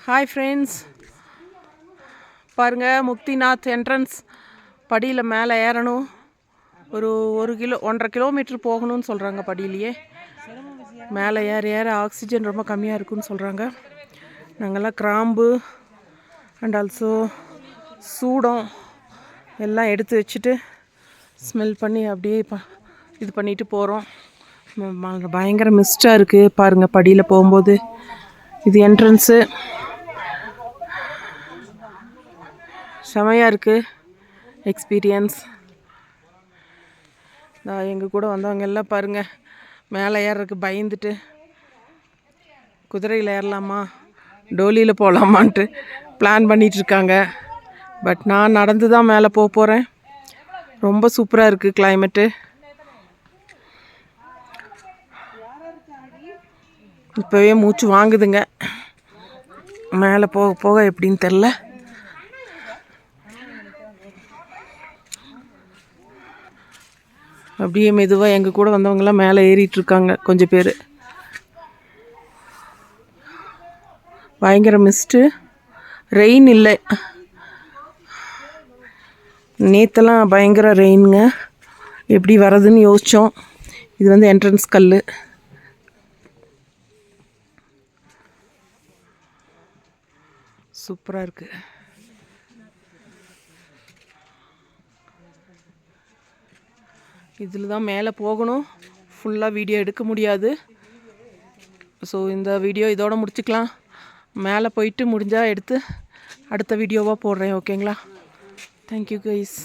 Hi friends, பாருங்கள் Muktinath entrance. படியில் மேலே ஏறணும். ஒரு 1.5 கிலோமீட்டர் போகணும்னு சொல்கிறாங்க. படியிலேயே மேலே ஏற ஏற ஆக்சிஜன் ரொம்ப கம்மியாக இருக்குன்னு சொல்கிறாங்க. நாங்கள்லாம் கிராம்பு அண்ட் ஆல்சோ சூடம் எல்லாம் எடுத்து வச்சுட்டு ஸ்மெல் பண்ணி அப்படியே இது பண்ணிட்டு போகிறோம். பயங்கர மிஸ்டாக இருக்குது பாருங்கள் படியில் போகும்போது. இது என்ட்ரன்ஸு. செமையாக இருக்குது எக்ஸ்பீரியன்ஸ். நான் எங்கள் கூட வந்தவங்க எல்லாம் பாருங்கள் மேலே ஏறதுக்கு பயந்துட்டு குதிரையில் ஏறலாமா டோலியில் போகலாமான்ட்டு பிளான் பண்ணிகிட்ருக்காங்க. பட் நான் நடந்து தான் மேலே போக போகிறேன். ரொம்ப சூப்பராக இருக்குது கிளைமேட்டு. இப்போவே மூச்சு வாங்குதுங்க. மேலே போக போக எப்படின்னு தெரில. அப்படியே மெதுவாக எங்கள் கூட வந்தவங்களாம் மேலே ஏறிட்டுருக்காங்க கொஞ்சம் பேர். பயங்கர மிஸ்ட்டு, ரெயின் இல்லை. நேற்றெல்லாம் பயங்கர ரெயினுங்க. எப்படி வரதுன்னு யோசித்தோம். இது வந்து என்ட்ரன்ஸ் கல். சூப்பராக இருக்குது. இதில் தான் மேலே போகணும். ஃபுல்லாக வீடியோ எடுக்க முடியாது. ஸோ இந்த வீடியோ இதோடு முடிச்சுக்கலாம். மேலே போயிட்டு முடிஞ்சால் எடுத்து அடுத்த வீடியோவாக போடுறேன். ஓகேங்களா? Thank you guys.